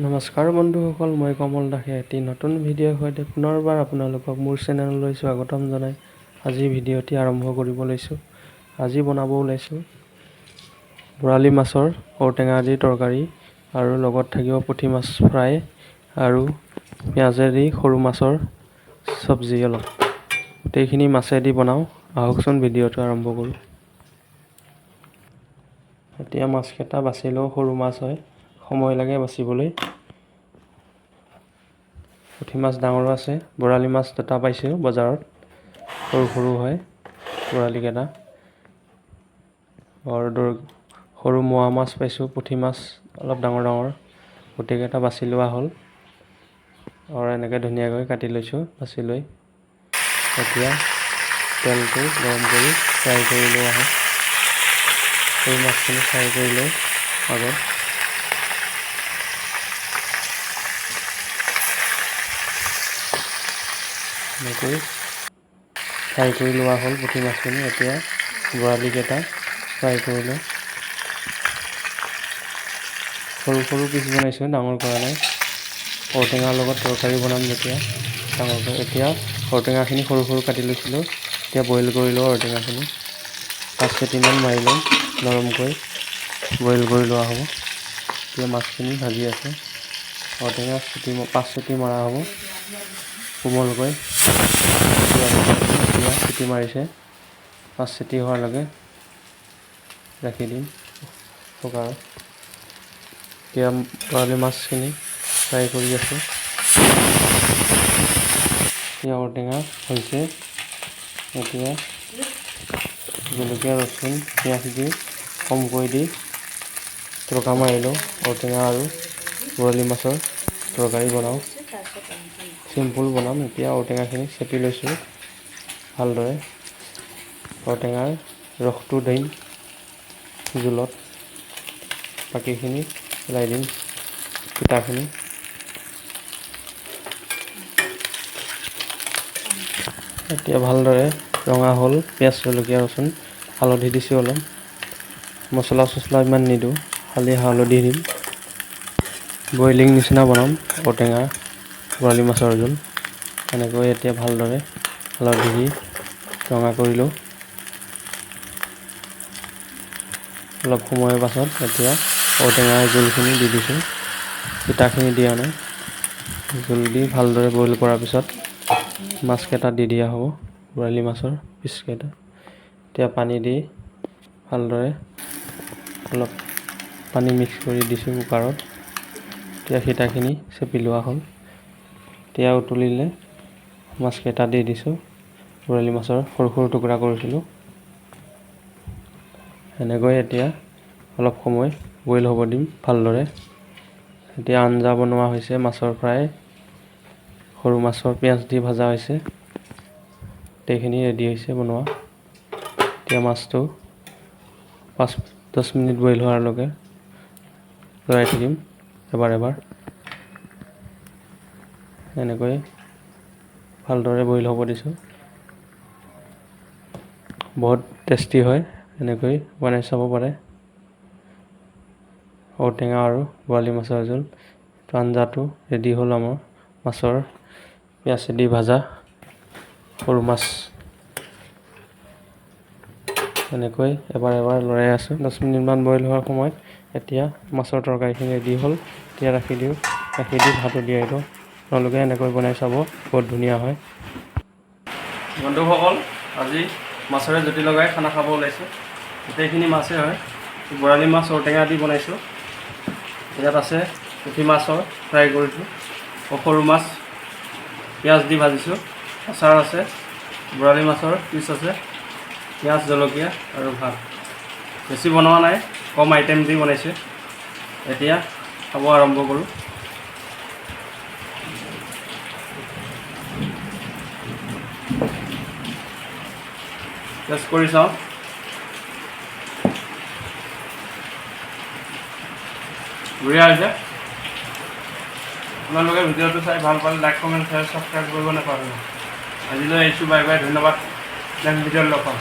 নমস্কাৰ বন্ধুসকল, মই কমল দাসে এটি নতুন ভিডিঅ'ৰ সৈতে পুনৰবাৰ আপোনালোকক মোৰ চেনেললৈ স্বাগতম জনাই আজি ভিডিঅ'টি আৰম্ভ কৰিব লৈছোঁ। আজি বনাব ওলাইছোঁ বৰালি মাছৰ ঔটেঙা আদিৰ তৰকাৰী আৰু লগত থাকিব পুঠি মাছ ফ্ৰাই আৰু পিঁয়াজেদি সৰু মাছৰ চব্জি অলপ। গোটেইখিনি মাছেদি বনাওঁ, আহকচোন ভিডিঅ'টো আৰম্ভ কৰোঁ। এতিয়া মাছকেইটা বাছি লওঁ, সৰু মাছ হয়, সময় লাগে বাচিবলৈ। পুঠি মাছ ডাঙৰো আছে, বৰালি মাছ দুটা পাইছোঁ বজাৰত, সৰু সৰু হয় বৰালিকেইটা। সৰু মোৱা মাছ পাইছোঁ, পুঠি মাছ অলপ ডাঙৰ ডাঙৰ, গোটেইকেইটা বাছি লোৱা হ'ল আৰু এনেকৈ ধুনীয়াকৈ কাটি লৈছোঁ। বাছি লৈ এতিয়া তেলটো গৰম কৰি ফ্ৰাই কৰি লোৱা হয়। সৰু মাছখিনি ফ্ৰাই কৰি লৈ আগত এনেকৈ ফ্ৰাই কৰি লোৱা হ'ল পুঠি মাছখিনি। এতিয়া বৰালিকেইটা ফ্ৰাই কৰি লওঁ। সৰু সৰু পিচ বনাইছোঁ, ডাঙৰ কৰা নাই। ঔটেঙাৰ লগত তৰকাৰী বনাম যেতিয়া ডাঙৰকৈ। এতিয়া ঔটেঙাখিনি সৰু সৰু কাটি লৈছিলোঁ, এতিয়া বইল কৰি লওঁ ঔটেঙাখিনি। 5 চিটিমান মাৰি লওঁ, নৰমকৈ বইল কৰি লোৱা হ'ব। এতিয়া মাছখিনি ভাজি আছে, ঔটেঙা 5 চিটি মৰা হ'ব কোমলকৈ। এতিয়া চিটি মাৰিছে, 5 চিটি হোৱালৈকে ৰাখি দিম কুকাৰত। এতিয়া বৰালি মাছখিনি ফ্ৰাই কৰি আছোঁ। এতিয়া ঔটেঙা হৈছে, এতিয়া জলকীয়া ৰচুন পিঁয়াজ দি কমকৈ দি তৰকা মাৰি লওঁ। ঔটেঙা আৰু বৰালি মাছৰ তৰকাৰী বনাওঁ, চিম্পুল বনাম। এতিয়া ঔটেঙাখিনি চেপি লৈছোঁ ভালদৰে। ঔটেঙাৰ ৰসটো দিম জোলত, বাকীখিনি পেলাই দিম পিঠাখিনি। এতিয়া ভালদৰে ৰঙা হ'ল, পিঁয়াজ জলকীয়া ৰচুন, হালধি দিছোঁ অলপ, মছলা চছলা ইমান নিদিওঁ, খালি হালধি দিম। বইলিং নিচিনা বনাম ঔটেঙা বৰালি মাছৰ জোল। এনেকৈ এতিয়া ভালদৰে হালধি দি ৰঙা কৰি লওঁ। অলপ সময়ৰ পাছত এতিয়া ঔটেঙাৰ জোলখিনি দি দিছোঁ, পিঠাখিনি দিয়া নাই। জোল দি ভালদৰে বইল কৰাৰ পিছত মাছকেইটা দি দিয়া হ'ব, বৰালি মাছৰ পিচকেইটা। এতিয়া পানী দি ভালদৰে অলপ পানী মিক্স কৰি দিছোঁ কুকাৰত। এতিয়া সিটাখিনি চেপি লোৱা হ'ল। এতিয়া উতলিলে মাছকেইটা দি দিছোঁ, বৰালি মাছৰ সৰু সৰু টুকুৰা কৰিছিলোঁ। এনেকৈ এতিয়া অলপ সময় বইল হ'ব দিম ভালদৰে। এতিয়া আঞ্জা বনোৱা হৈছে, মাছৰ ফ্ৰাই, সৰু মাছৰ পিঁয়াজ দি ভজা হৈছে, গোটেইখিনি ৰেডি হৈছে বনোৱা। এতিয়া মাছটো 5-10 মিনিট বইল হোৱালৈকে লৰাই থাকিম এবাৰ এবাৰ। এনেকৈ ভালদৰে বইল হ'ব দিছোঁ। বহুত টেষ্টি হয়, এনেকৈ বনাই চাব পাৰে। ঔটেঙা আৰু বৰালি মাছৰ জোল। আঞ্জাটো ৰেডি হ'ল আমাৰ, মাছৰ পিঁয়াজেদি ভাজা সৰু মাছ। এনেকৈ এবাৰ এবাৰ লৰাই আছোঁ। 10 মিনিটমান বইল হোৱাৰ সময়ত এতিয়া মাছৰ তৰকাৰীখিনি ৰেডি হ'ল। এতিয়া ৰাখি দি ভাতো দিয়াই দিওঁ। আপোনালোকে এনেকৈ বনাই চাব, বহুত ধুনীয়া হয়। বন্ধুসকল, আজি মাছৰে জুতি লগাই খানা খাব ওলাইছোঁ। গোটেইখিনি মাছেই হয়, বৰালি মাছ ঔটেঙা দি বনাইছোঁ। ইয়াত আছে পুঠি মাছৰ ফ্ৰাই কৰিছোঁ, সৰু মাছ পিঁয়াজ দি ভাজিছোঁ, আচাৰ আছে, বৰালি মাছৰ পিচ আছে, পিঁয়াজ জলকীয়া আৰু ভাত। বেছি বনোৱা নাই, কম আইটেম দি বনাইছে। এতিয়া খাব আৰম্ভ কৰোঁ। টেষ্ট কৰি চাওঁ। বঢ়িয়া হৈছে। আপোনালোকে ভিডিঅ'টো চাই ভাল পালে লাইক কমেণ্ট শ্বেয়াৰ ছাবস্ক্ৰাইব কৰিব নাপাহৰিব। আজিলৈ আহিছোঁ, বাই বাই, ধন্যবাদ। নেক্সট ভিডিঅ'ত লগ পাম।